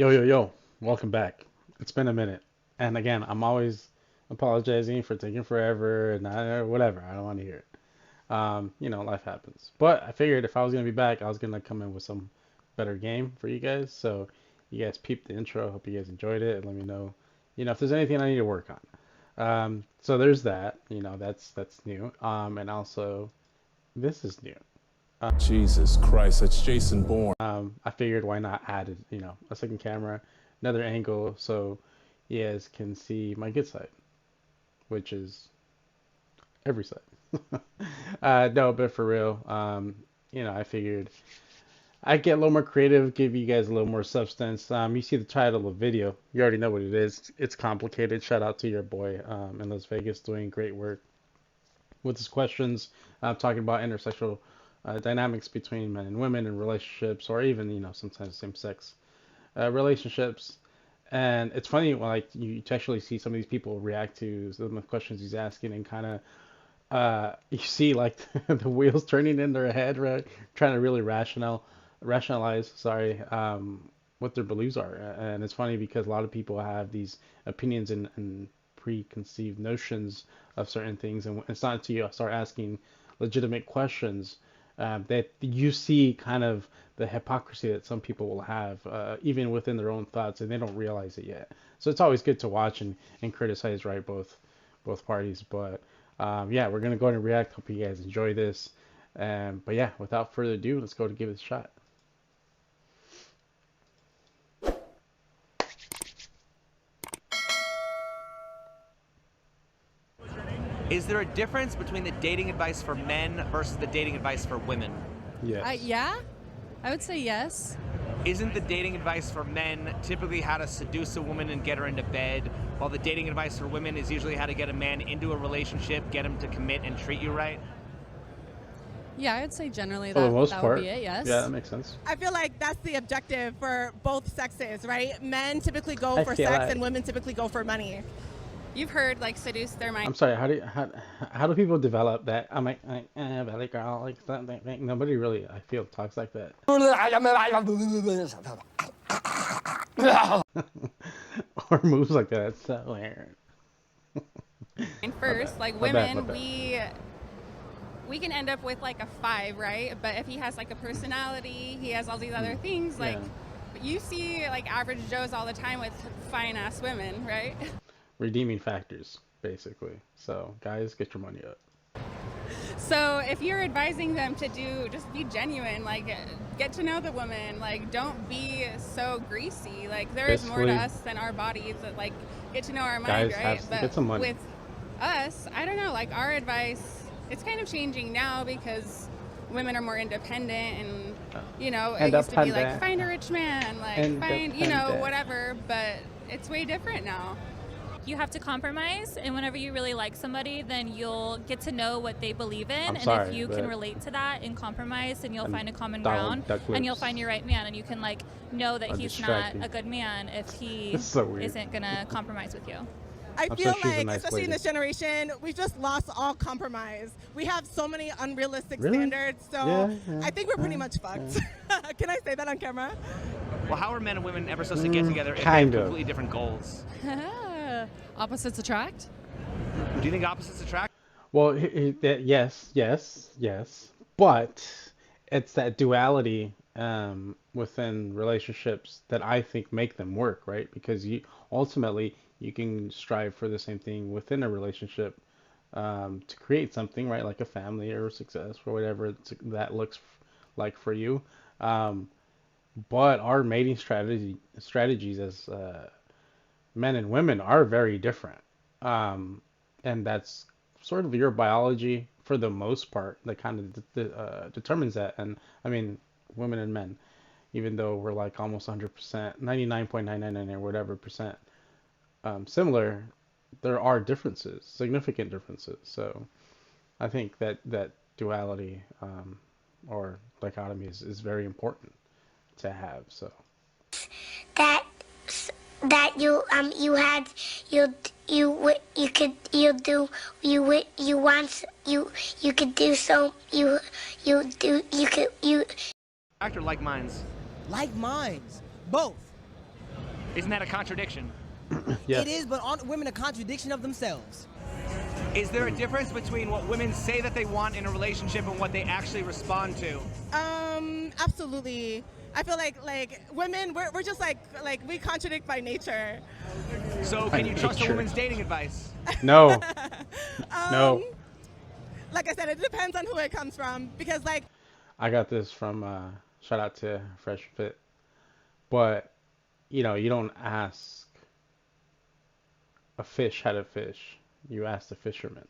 Yo, yo, yo, welcome back. It's been a minute. And again, I'm always apologizing for taking forever and whatever. I don't want to hear it. Life happens. But I figured if I was going to be back, I was going to come in with some better game for you guys. So you guys peeped the intro. Hope you guys enjoyed it. And let me know, if there's anything I need to work on. So there's that. That's new. And also, this is new. Jesus Christ, that's Jason Bourne. I figured why not add, a second camera, another angle, so you guys can see my good side, which is every side. No, but for real, I figured I'd get a little more creative, give you guys a little more substance. You see the title of the video, you already know what it is. It's complicated. Shout out to your boy in Las Vegas doing great work with his questions, talking about intersexual dynamics between men and women in relationships, or even sometimes same-sex relationships. And it's funny when like you actually see some of these people react to some of the questions he's asking, and kind of you see like the wheels turning in their head, right? Trying to really rationalize, sorry, what their beliefs are. And it's funny because a lot of people have these opinions and preconceived notions of certain things, and it's not until you start asking legitimate questions that you see kind of the hypocrisy that some people will have, even within their own thoughts, and they don't realize it yet. So it's always good to watch and criticize, right, both parties. But yeah, we're gonna go ahead and react. Hope you guys enjoy this. But yeah, without further ado, let's go to give it a shot. Is there a difference between the dating advice for men versus the dating advice for women? Yes. Yeah, I would say yes. Isn't the dating advice for men typically how to seduce a woman and get her into bed, while the dating advice for women is usually how to get a man into a relationship, get him to commit and treat you right? Yeah, I would say generally For the most that part, would be it, yes. yeah, that makes sense. I feel like that's the objective for both sexes, right? Men typically go I for feel sex like- and women typically go for money. You've heard like seduce their mind. I'm sorry. How do people develop that? I'm like, belly girl, like something. Nobody really, I feel, talks like that. Or moves like that. It's so weird. First, like My bad, women, my bad. we can end up with like a 5, right? But if he has like a personality, he has all these other things, like you see like average Joes all the time with fine ass women, right? Redeeming factors, basically. So, guys, get your money up. So if you're advising them to just be genuine, like get to know the woman, like don't be so greasy. Like there is more to Basically- us than our bodies, that like get to know our Guys mind, right? have to get some money. With us, I don't know, like our advice, it's kind of changing now because women are more independent, and it used to be like Independent. find a rich man, like find Independent. whatever, but it's way different now. You have to compromise, and whenever you really like somebody, then you'll get to know what they believe in, I'm and sorry, if you but- can relate to that and compromise, then you'll And find a common duck ground, and you'll lips. find your right man, and you can like know that I'm he's distracting. not a good man if he It's so weird. isn't gonna compromise with you. I I'm feel sure she's a like, nice especially in lady. this generation, we've just lost all compromise. We have so many unrealistic Really? standards, so Yeah, I think we're pretty much fucked. Can I say that on camera? Well, how are men and women ever supposed to get together if they have kind of. completely different goals? Opposites attract. Do you think opposites attract? Well, yes, but it's that duality within relationships that I think make them work, right? Because ultimately you can strive for the same thing within a relationship, to create something, right? Like a family or success or whatever that looks like for you. But our mating strategies as men and women are very different. And that's sort of your biology for the most part that kind of determines that. And I mean, women and men, even though we're like almost 100%, 99.999 or whatever percent similar, there are differences, significant differences. So I think that duality, or dichotomy is very important to have. So that that you had you could you do you want you could do so you do you could you Or like minds? Like minds, both. Isn't that a contradiction? Yes. It is, but aren't women a contradiction of themselves? Is there a difference between what women say that they want in a relationship and what they actually respond to? Absolutely. I feel like women, we're just like we contradict by nature. So can you trust a nature. woman's dating advice? No. No. Like I said, it depends on who it comes from because like I got this from shout out to Fresh Fit. But you know, you don't ask a fish how to fish. You ask the fisherman,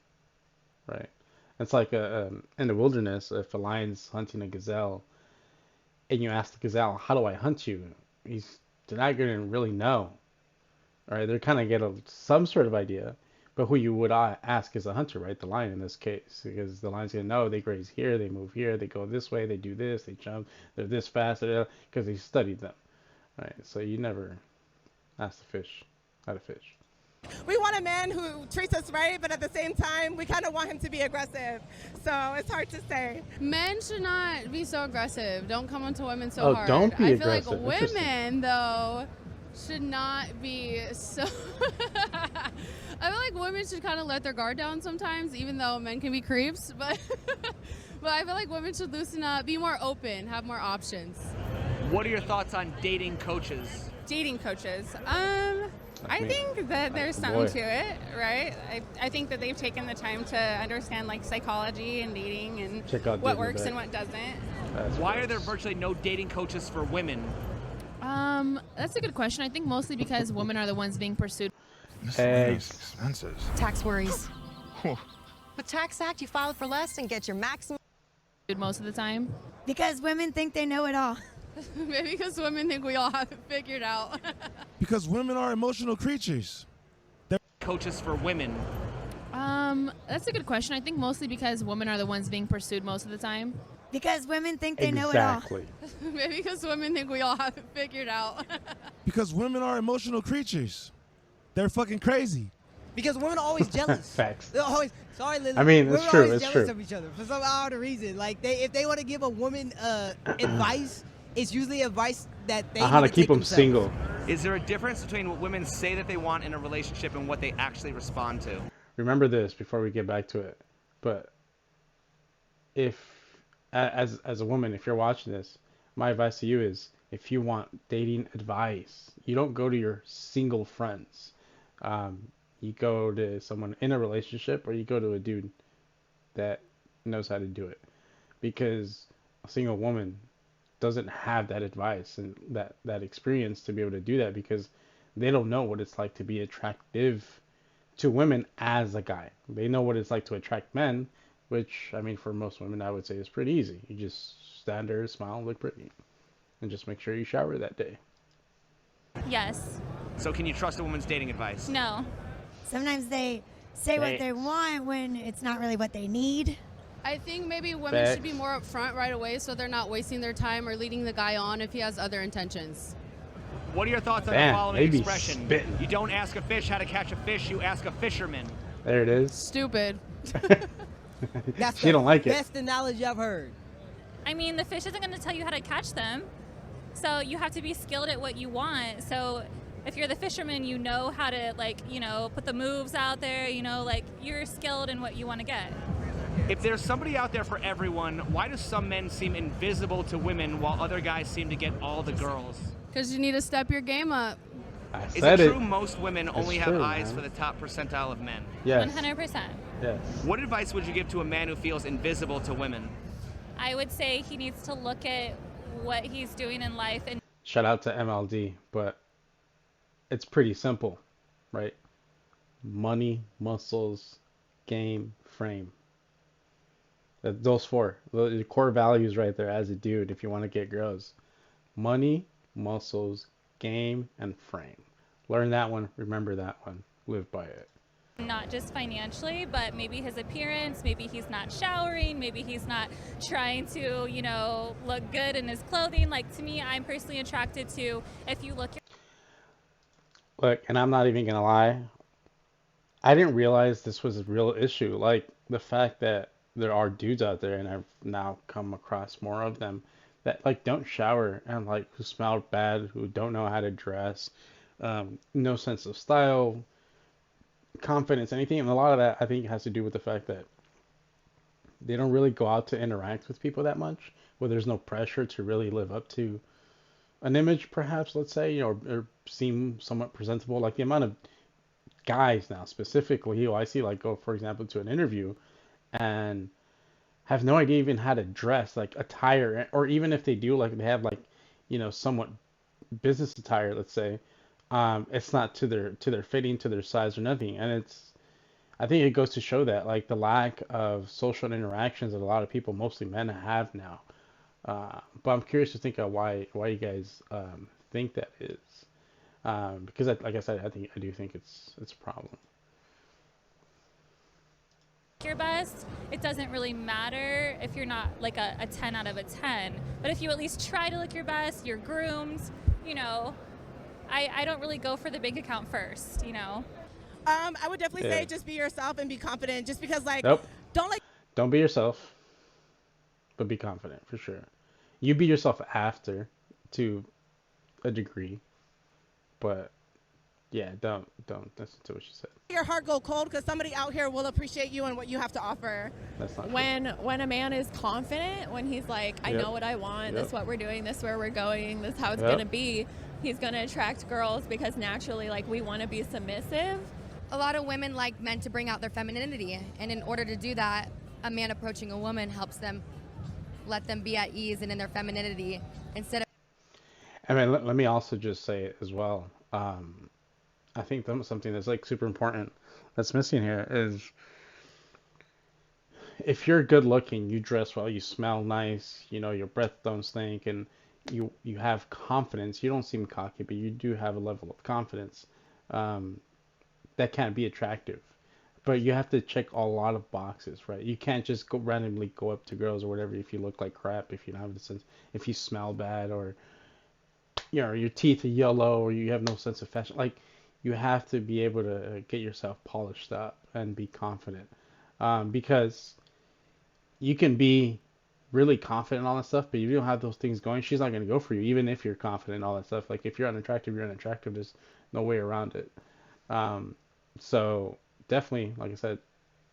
right? It's like in the wilderness, if a lion's hunting a gazelle, and you ask the gazelle, "How do I hunt you?" They're not gonna really know, right? They're kind of get some sort of idea, but who you would ask is a hunter, right? The lion in this case, because the lion's gonna know they graze here, they move here, they go this way, they do this, they jump, they're this fast, because they studied them, right? So you never ask the fish how to fish. we want a man who treats us right, but at the same time, we kind of want him to be aggressive. So it's hard to say. Men should not be so aggressive. Don't come onto women so Oh, hard. don't be I aggressive. feel like women, though, should not be so. I feel like women should kind of let their guard down sometimes, even though men can be creeps. But but I feel like women should loosen up, be more open, have more options. What are your thoughts on dating coaches? Dating coaches. I me. think that there's the something boy. to it, right? I think that they've taken the time to understand like psychology and dating and Check out what Dating works Back. and what doesn't. That's Why gross. are there virtually no dating coaches for women? That's a good question. I think mostly because women are the ones being pursued. Eggs. expenses. Tax worries. With Tax Act, you file for less and get your maximum. Most of the time. Because women think they know it all. Maybe because women think we all have it figured out. Because women are emotional creatures. Coaches for women. That's a good question. I think mostly because women are the ones being pursued most of the time. Because women think they know it all. Exactly. Maybe because women think we all have it figured out. Because women are emotional creatures. They're fucking crazy. Because women are always jealous. Facts. They're always sorry, Lily. I mean, women it's are true, always it's jealous true. of each other for some odd reason. Like if they want to give a woman advice, it's usually advice that they How need to keep take them themselves. single. Is there a difference between what women say that they want in a relationship and what they actually respond to? Remember this before we get back to it. But if, as a woman, if you're watching this, my advice to you is if you want dating advice, you don't go to your single friends. You go to someone in a relationship or you go to a dude that knows how to do it. Because a single woman doesn't have that advice and that experience to be able to do that because they don't know what it's like to be attractive to women as a guy. They know what it's like to attract men, which, I mean, for most women, I would say is pretty easy. You just stand there, smile, look pretty, and just make sure you shower that day. Yes. So can you trust a woman's dating advice? No. Sometimes they say what they want when it's not really what they need. I think maybe women should be more upfront right away so they're not wasting their time or leading the guy on if he has other intentions. What are your thoughts on Man, the following they be expression? spitting. You don't ask a fish how to catch a fish, you ask a fisherman. There it is. Stupid. That's She the don't like it. best analogy I've heard. I mean, the fish isn't going to tell you how to catch them. So you have to be skilled at what you want. So if you're the fisherman, you know how to, like, you know, put the moves out there, you know, like you're skilled in what you want to get. If there's somebody out there for everyone, why do some men seem invisible to women while other guys seem to get all the girls? Because you need to step your game up. I Is it said true it. most women only It's have true, eyes man. for the top percentile of men? Yes. 100%. Yes. What advice would you give to a man who feels invisible to women? I would say he needs to look at what he's doing in life and Shout out to MLD, but it's pretty simple, right? Money, muscles, game, frame. Those four, the core values right there as a dude if you want to get girls. Money, muscles, game, and frame. Learn that one, remember that one, live by it. not just financially, but maybe his appearance, maybe he's not showering, maybe he's not trying to, you know, look good in his clothing. Like, to me, I'm personally attracted to if you look. Look, and I'm not even gonna lie, I didn't realize this was a real issue. Like, the fact that there are dudes out there, and I've now come across more of them, that, like, don't shower and, like, who smell bad, who don't know how to dress, no sense of style, confidence, anything. And a lot of that I think has to do with the fact that they don't really go out to interact with people that much, where there's no pressure to really live up to an image, perhaps, let's say, or seem somewhat presentable. Like the amount of guys now, specifically, who I see like go, for example, to an interview and have no idea even how to dress, like attire, or even if they do, like they have like, somewhat business attire, let's say, it's not to their fitting, to their size or nothing. And I think it goes to show that like the lack of social interactions that a lot of people, mostly men, have now. But I'm curious to think of why you guys think that is. Because like I said, I do think it's a problem. Your best, it doesn't really matter if you're not like a 10 out of a 10, but if you at least try to look your best, you're groomed, I don't really go for the bank account first. I would definitely say just be yourself and be confident, just because Nope. don't be yourself, but be confident for sure. You be yourself after, to a degree, but yeah, don't listen to what she said. your heart go cold, because somebody out here will appreciate you and what you have to offer. That's not when a man is confident, when he's like, I know what I want, this is what we're doing, this is where we're going, this is how it's gonna be, he's gonna attract girls, because naturally, like, we want to be submissive. A lot of women like men to bring out their femininity, and in order to do that, a man approaching a woman helps them, let them be at ease and in their femininity instead of. I mean, let me also just say as well. I think something that's like super important that's missing here is, if you're good looking, you dress well, you smell nice, your breath don't stink, and you have confidence. You don't seem cocky, but you do have a level of confidence. That can be attractive, but you have to check a lot of boxes, right? You can't just randomly go up to girls or whatever if you look like crap, if you don't have the sense, if you smell bad, or your teeth are yellow, or you have no sense of fashion. Like, you have to be able to get yourself polished up and be confident, because you can be really confident and all that stuff, but if you don't have those things going, she's not going to go for you, even if you're confident and all that stuff. Like, if you're unattractive, you're unattractive. There's no way around it. So definitely, like I said,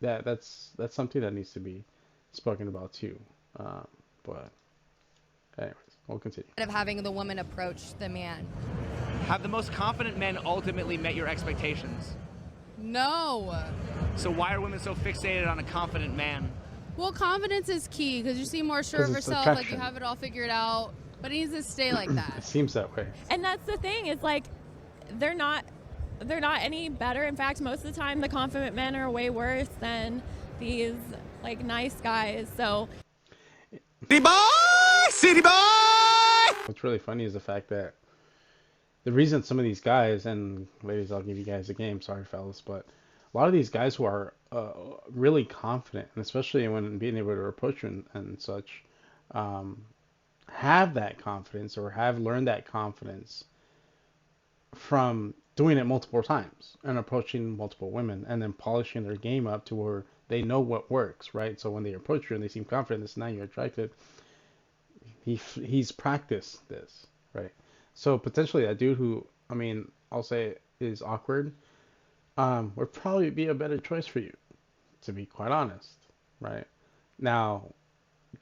that's something that needs to be spoken about too. But anyways, we'll continue. Instead of having the woman approach the man. Have the most confident men ultimately met your expectations? No. So why are women so fixated on a confident man? Well, confidence is key, because you seem more sure of yourself, like you have it all figured out. But it needs to stay like that. It seems that way. And that's the thing, is like, they're not any better. In fact, most of the time, the confident men are way worse than these like nice guys. So, City boy. What's really funny is the fact that the reason some of these guys, and ladies, I'll give you guys a game. Sorry, fellas, but a lot of these guys who are really confident, and especially when being able to approach you and such, have that confidence, or have learned that confidence from doing it multiple times and approaching multiple women, and then polishing their game up to where they know what works, right? So when they approach you and they seem confident, this now you're attracted. He's practiced this, right? So potentially that dude who, I mean, I'll say is awkward, would probably be a better choice for you, to be quite honest, right? Now,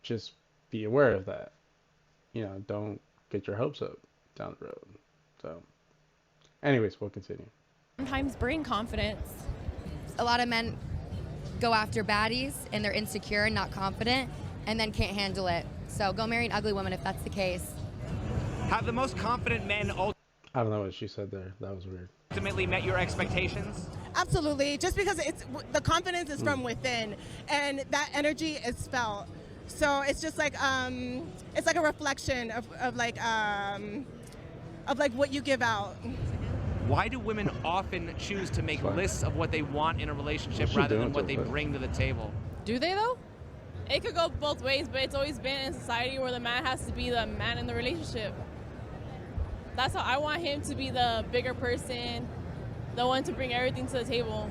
just be aware of that. Don't get your hopes up down the road. So, anyways, we'll continue. sometimes bring confidence. A lot of men go after baddies and they're insecure and not confident and then can't handle it. So go marry an ugly woman if that's the case. Have the most confident men I don't know what she said there. That was weird. ultimately met your expectations? Absolutely, just because the confidence is from within, and that energy is felt. So it's just like it's like a reflection of like what you give out. Why do women often choose to make lists of what they want in a relationship rather than what they bring to the table? Do they though? It could go both ways, but it's always been in society where the man has to be the man in the relationship. That's how I want him to be, the bigger person, the one to bring everything to the table.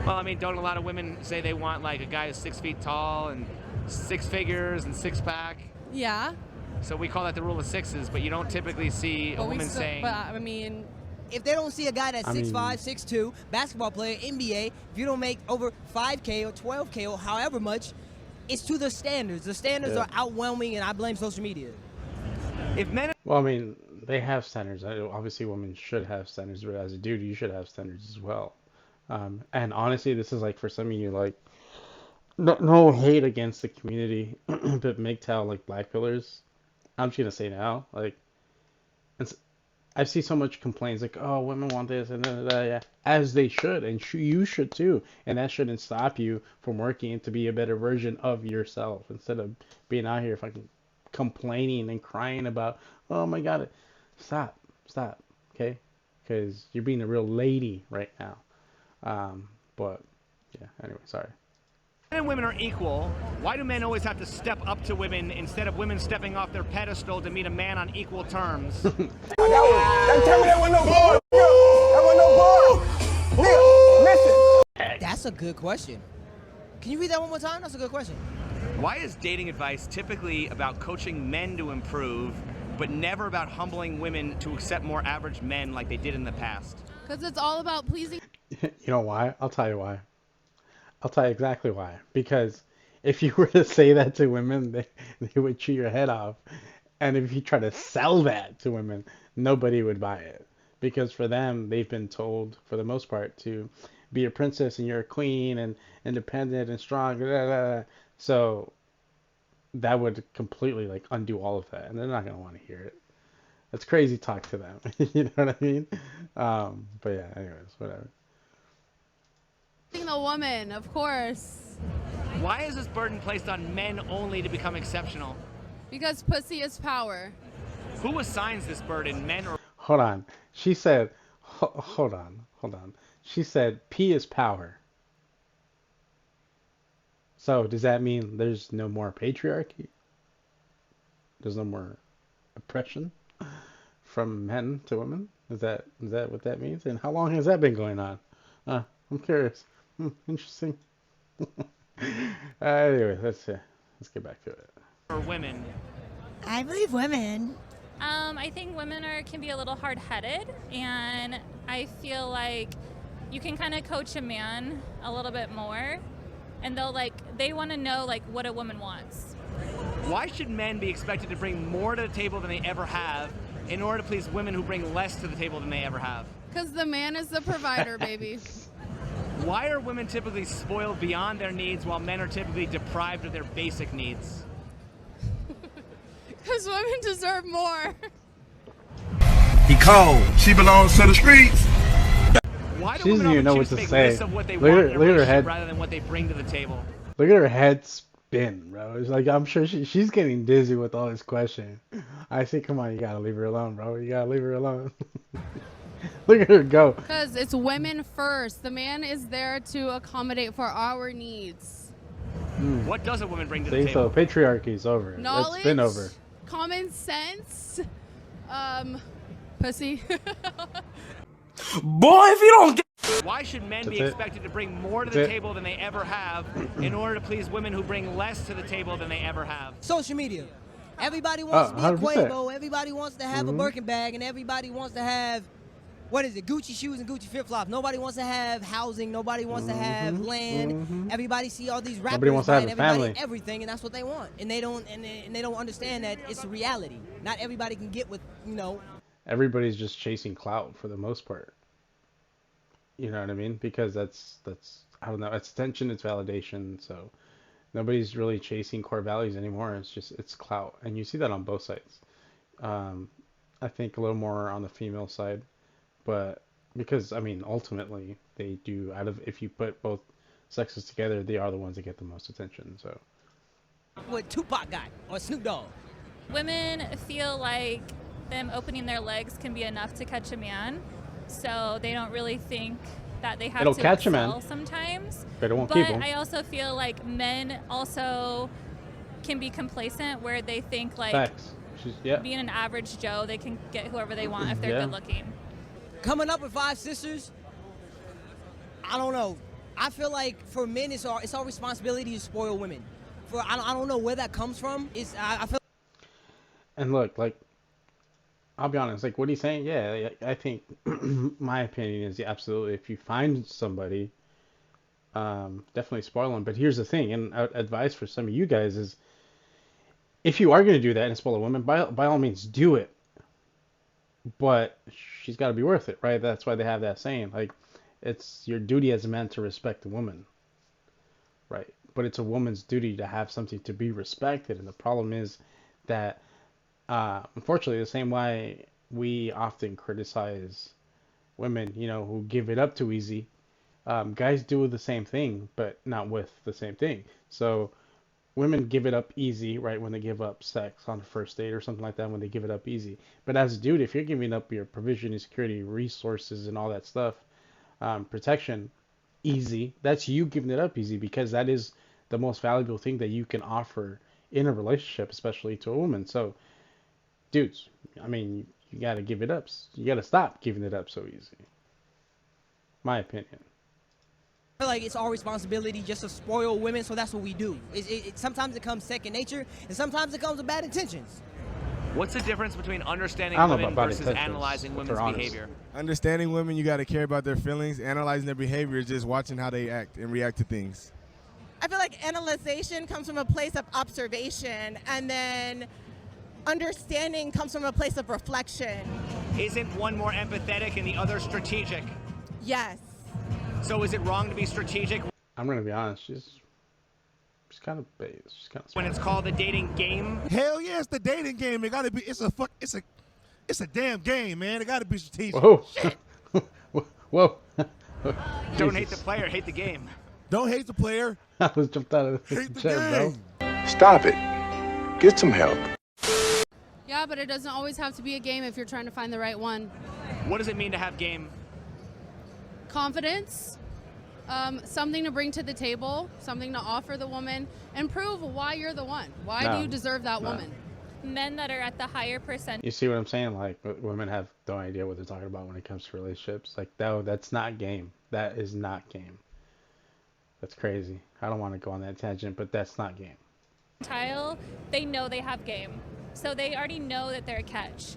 Well, I mean, don't a lot of women say they want like a guy who's 6 feet tall and 6 figures and 6-pack? Yeah. So we call that the rule of sixes, but you don't typically see a woman saying. But I mean, if they don't see a guy that's I mean- 6'5", 6'2", basketball player, NBA, if you don't make over 5K or 12K or however much, it's to the standards. The standards Yeah. are overwhelming, and I blame social media. If men Well, I mean, they have standards. Obviously, women should have standards, but as a dude, you should have standards as well. And honestly, this is like for some of you, like, no hate against the community, but MGTOW, like black pillars. I'm just gonna say now, like, it's, I see so much complaints like, oh, women want this and yeah, as they should, and you should too, and that shouldn't stop you from working to be a better version of yourself instead of being out here fucking complaining and crying about, oh my God, stop, okay, because you're being a real lady right now. But yeah, anyway, sorry. and women are equal, why do men always have to step up to women instead of women stepping off their pedestal to meet a man on equal terms? Tell me that wasn't no bar. That wasn't no bar. Nigga, listen. That's a good question. Can you read that one more time? That's a good question. Why is dating advice typically about coaching men to improve, but never about humbling women to accept more average men like they did in the past? Because it's all about pleasing. You know why? I'll tell you why. I'll tell you exactly why. Because if you were to say that to women, they would chew your head off. And if you try to sell that to women, nobody would buy it. Because for them, they've been told, for the most part, to be a princess and you're a queen and independent and strong. Blah, blah, blah. So that would completely like undo all of that. And they're not going to want to hear it. It's crazy talk to them. You know what I mean? But yeah, anyways, whatever. The woman, of course. Why is this burden placed on men only to become exceptional? Because pussy is power. Who assigns this burden, men or... Hold on. She said, hold on. She said, P is power. So does that mean there's no more patriarchy? There's no more oppression from men to women? Is that what that means? And how long has that been going on? I'm curious. Interesting. Anyway, let's get back to it. or women? I believe women. I think women can be a little hard-headed, and I feel like you can kind of coach a man a little bit more, and they want to know what a woman wants. Why should men be expected to bring more to the table than they ever have in order to please women who bring less to the table than they ever have? Because the man is the provider, baby. Why are women typically spoiled beyond their needs while men are typically deprived of their basic needs? Because women deserve more. He cold. She belongs to the streets. Why do She doesn't women even know often what choose to to make say. lists of what they Look at want her- in a look at her relationship head. rather than what they bring to the table? Look at her head spin, bro. It's like I'm sure she's getting dizzy with all this question. I say, come on, you gotta leave her alone, bro. You gotta leave her alone. Look at her go. Because it's women first. The man is there to accommodate for our needs. What does a woman bring to the See, so table? patriarchy's over. Knowledge, It's been over. common sense, pussy. Boy, if you don't get... Why should men be That's it. expected to bring more to That's the it. table than they ever have in order to please women who bring less to the table than they ever have? Social media. Everybody wants to be a 100%. Quavo. Everybody wants to have a Birkin bag, and everybody wants to have, what is it, Gucci shoes and Gucci flip-flops. Nobody wants to have housing. Nobody wants to have land. Everybody see all these rappers Nobody wants to have buying a everybody family. everything, and that's what they want. And they don't understand that it's a reality. Not everybody can get with, Everybody's just chasing clout for the most part. You know what I mean? Because that's I don't know. It's attention, it's validation. So nobody's really chasing core values anymore. It's clout, and you see that on both sides. I think a little more on the female side, but because ultimately they do. If you put both sexes together, they are the ones that get the most attention. So what Tupac got or Snoop Dogg. Women feel like them opening their legs can be enough to catch a man, so they don't really think that they have It'll to catch a man. excel sometimes. But it won't but keep 'em. I also feel like men also can be complacent, where they think facts. being an average Joe, they can get whoever they want if they're Yeah. good looking. Coming up with 5 sisters, I don't know. I feel like for men, it's our responsibility to spoil women. I don't know where that comes from. I feel. And look, I'll be honest, like what he's saying, yeah, I think my opinion is yeah, absolutely. If you find somebody, definitely spoil them. But here's the thing, and advice for some of you guys is, if you are going to do that and spoil a woman, by all means do it. But she's got to be worth it, right? That's why they have that saying, like, it's your duty as a man to respect a woman, right? But it's a woman's duty to have something to be respected. And the problem is that, unfortunately, the same way we often criticize women, who give it up too easy, guys do the same thing, but not with the same thing. So women give it up easy, right? When they give up sex on the first date or something like that, when they give it up easy. But as a dude, if you're giving up your provision and security, resources, and all that stuff, protection, easy, that's you giving it up easy because that is the most valuable thing that you can offer in a relationship, especially to a woman. So, dudes, I mean, you got to give it up. You got to stop giving it up so easy. My opinion. I feel like it's our responsibility just to spoil women, so that's what we do. Sometimes it comes second nature, and sometimes it comes with bad intentions. What's the difference between understanding I don't know women about bad versus intentions, analyzing if women's they're honest. behavior? Understanding women, you got to care about their feelings. Analyzing their behavior is just watching how they act and react to things. I feel like analyzation comes from a place of observation, and then understanding comes from a place of reflection. Isn't one more empathetic and the other strategic? Yes. So is it wrong to be strategic I'm gonna be honest. She's kind of base. She's kind of. when it's called a dating game? Hell yeah, it's the dating game. It gotta be. It's a damn game, man. It gotta be strategic. Whoa. Whoa. Don't hate the player, hate the game. Don't hate the player. I was jumped out of the Hate the chair, game. bro. Stop it. Get some help. Yeah, but it doesn't always have to be a game if you're trying to find the right one. What does it mean to have game? Confidence, something to bring to the table, something to offer the woman, and prove why you're the one. Why do you deserve that woman? Men that are at the higher percent. You see what I'm saying? Like, women have no idea what they're talking about when it comes to relationships. Like, no, that's not game. That is not game. That's crazy. I don't want to go on that tangent, but that's not game. They know they have game. So they already know that they're a catch.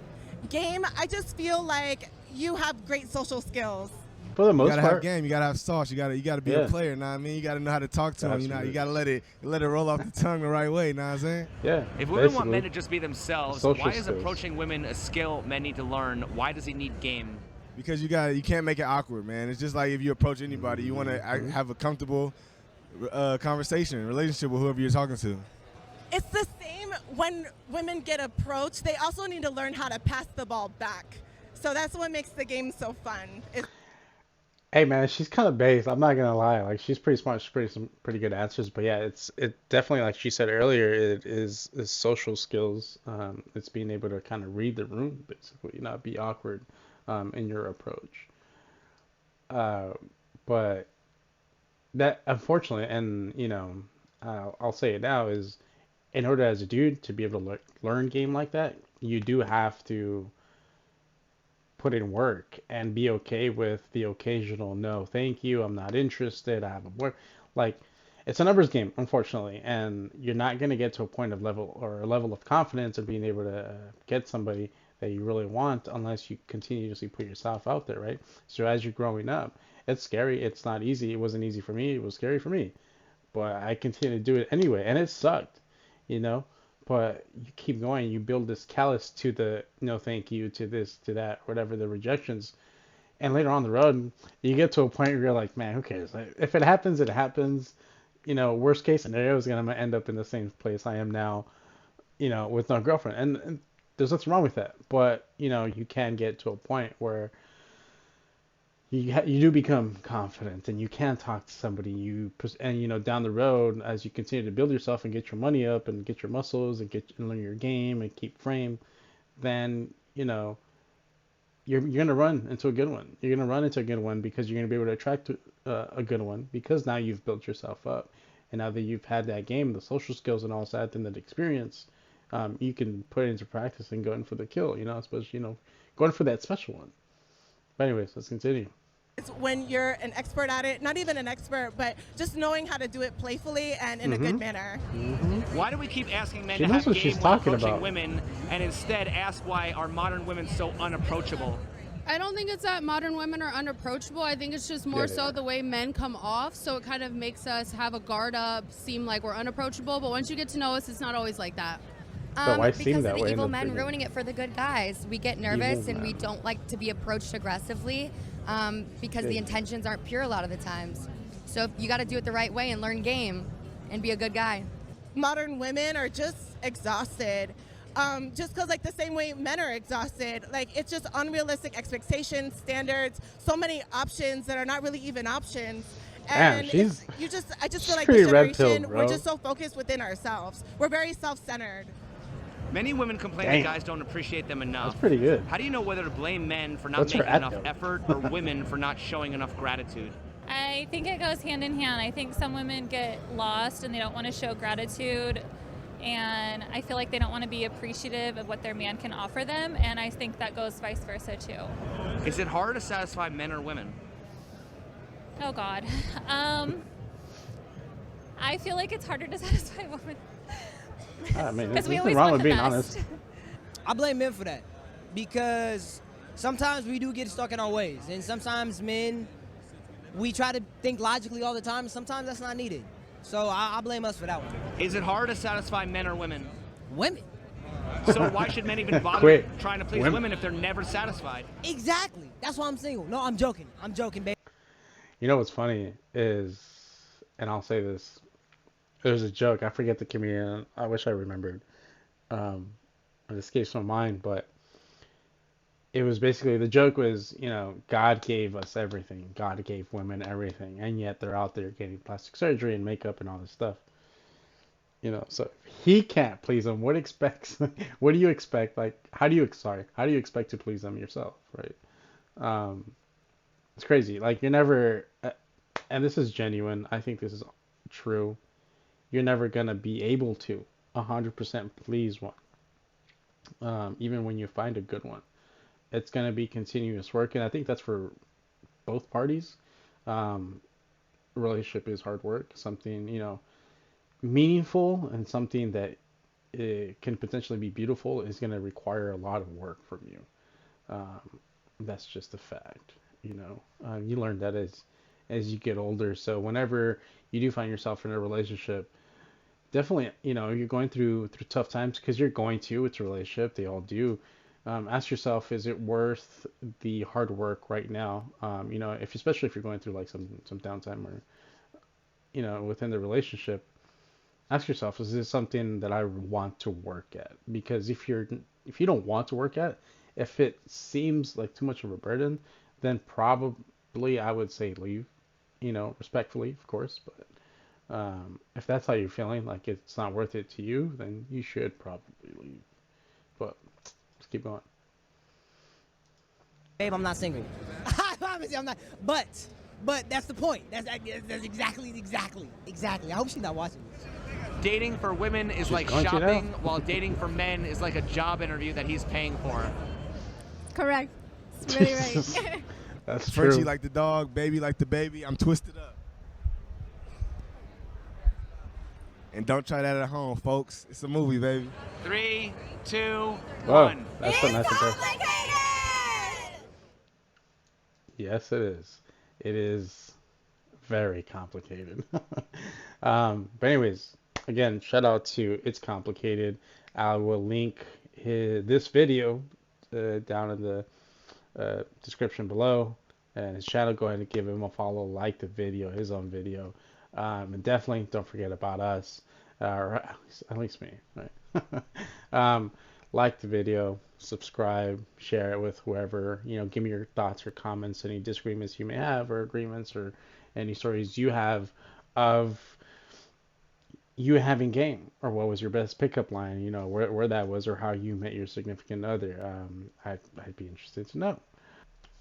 Game, I just feel like you have great social skills. For the most you gotta part, have game. You gotta have sauce. You gotta be a player. Know what I mean? You gotta know how to talk to them. You gotta let it roll off the tongue the right way. Know what I'm saying? Yeah. If women want men to just be themselves, Social why is skills. approaching women a skill men need to learn? Why does he need game? Because you can't make it awkward, man. It's just like if you approach anybody, you want to have a comfortable conversation, relationship with whoever you're talking to. It's the same when women get approached. They also need to learn how to pass the ball back. So that's what makes the game so fun. Hey man, she's kind of based. I'm not gonna lie. Like, she's pretty smart. She's some pretty good answers. But yeah, it definitely, like she said earlier, it is social skills. It's being able to kind of read the room, basically, not be awkward in your approach. But that, unfortunately, and I'll say it now, is in order as a dude to be able to learn game like that, you do have to put in work and be okay with the occasional no, thank you, I'm not interested, I have a work. Like, it's a numbers game, unfortunately, and you're not going to get to a point of level or a level of confidence of being able to get somebody that you really want unless you continuously put yourself out there, right? So as you're growing up, it's scary, it's not easy. It wasn't easy for me, it was scary for me, but I continue to do it anyway, and it sucked, you know. But you keep going, you build this callous to the no thank you, to this, to that, whatever the rejections. And later on the road, you get to a point where you're like, man, who cares? Like, if it happens, it happens. Worst case scenario is going to end up in the same place I am now, with no girlfriend. And there's nothing wrong with that. But, you can get to a point where you do become confident and you can talk to somebody, down the road, as you continue to build yourself and get your money up and get your muscles and learn your game and keep frame, then you're going to run into a good one. You're going to run into a good one because you're going to be able to attract a good one, because now you've built yourself up, and now that you've had that game, the social skills and all that, and that experience, you can put it into practice and go in for the kill, especially going for that special one. But anyways, let's continue. It's when you're an expert at it, not even an expert, but just knowing how to do it playfully and in a good manner. Why do we keep asking men She to knows have what game she's while talking approaching about. women, and instead ask why are modern women so unapproachable? I don't think it's that modern women are unapproachable. I think it's just more so the way men come off. So it kind of makes us have a guard up, seem like we're unapproachable. But once you get to know us, it's not always like that. But why seem Because of that the way in evil the men beginning? ruining it for the good guys. We get nervous Evil and we men. don't like to be approached aggressively because the intentions aren't pure a lot of the times. So you got to do it the right way and learn game and be a good guy. Modern women are just exhausted. Just because, like, the same way men are exhausted, like, it's just unrealistic expectations, standards, so many options that are not really even options. Damn, And I just feel like pretty this red pill, generation, we're bro. just so focused within ourselves. We're very self-centered. Many women complain Damn. that guys don't appreciate them enough. That's pretty good. How do you know whether to blame men for not What's her making at, enough though? effort or women for not showing enough gratitude? I think it goes hand in hand. I think some women get lost and they don't want to show gratitude. And I feel like they don't want to be appreciative of what their man can offer them. And I think that goes vice versa too. Is it hard to satisfy men or women? Oh God. I feel like it's harder to satisfy women. I mean, Because there's we nothing always wrong want with the being best. honest. I blame men for that because sometimes we do get stuck in our ways, and sometimes men, we try to think logically all the time, and sometimes that's not needed. So I blame us for that one. Is it hard to satisfy men or women? Women. So why should men even bother Quit. trying to please women if they're never satisfied? Exactly. That's why I'm single. No, I'm joking. I'm joking, baby. You know what's funny is, and I'll say this, there's a joke. I forget the comedian. I wish I remembered. It escapes my mind, but it was basically the joke was, God gave us everything. God gave women everything, and yet they're out there getting plastic surgery and makeup and all this stuff. So if he can't please them, what expects? What do you expect? Like, how do you expect to please them yourself, right? Um, it's crazy. Like you're never, and this is genuine. I think this is true. You're never gonna be able to 100% please one, even when you find a good one. It's gonna be continuous work, and I think that's for both parties. Um, Relationship is hard work, something meaningful, and something that it can potentially be beautiful is going to require a lot of work from you. That's just a fact. You learn that as you get older. So whenever you do find yourself in a relationship, definitely, you're going through tough times because you're going to. It's a relationship. They all do. Ask yourself, is it worth the hard work right now? If especially if you're going through like some downtime or within the relationship, ask yourself, is this something that I want to work at? Because if you don't want to work at, if it seems like too much of a burden, then probably I would say leave, respectfully, of course. But if that's how you're feeling, like it's not worth it to you, then you should probably leave. But let's keep going. Babe, I'm not single. I promise you, I'm not. But that's the point. That's exactly. I hope she's not watching this. Dating for women is like going to now. shopping, while dating for men is like a job interview that he's paying for. Correct. It's really right. That's Frenchie true. like the dog, baby like the baby. I'm twisted up. And don't try that at home, folks. It's a movie, baby. 3, 2, Whoa, 1. that's a nice impression. Yes, it is. It is very complicated. But anyways, again, shout out to It's Complicated. I will link this video down in the description below, and his channel. Go ahead and give him a follow, like the video, his own video, and definitely don't forget about us, or at least me, right? Like the video, subscribe, share it with whoever, give me your thoughts or comments, any disagreements you may have, or agreements, or any stories you have of you having game, or what was your best pickup line, where that was, or how you met your significant other. I'd be interested to know.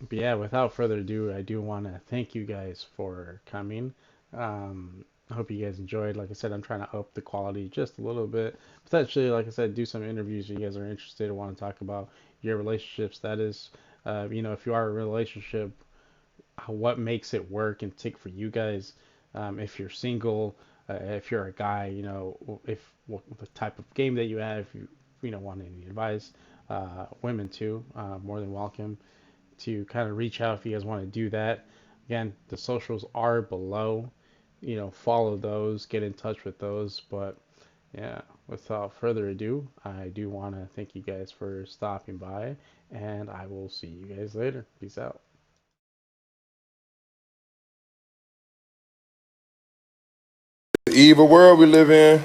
But yeah, without further ado, I do want to thank you guys for coming. I hope you guys enjoyed. Like I said, I'm trying to up the quality just a little bit. Potentially, like I said, do some interviews if you guys are interested or want to talk about your relationship status. If you are in a relationship, what makes it work and tick for you guys. If you're single, if you're a guy, if what the type of game that you have, if you want any advice, women too, more than welcome to kind of reach out if you guys want to do that. Again, the socials are below. Follow those, get in touch with those. But yeah, without further ado, I do want to thank you guys for stopping by, and I will see you guys later. Peace out. The evil world we live in.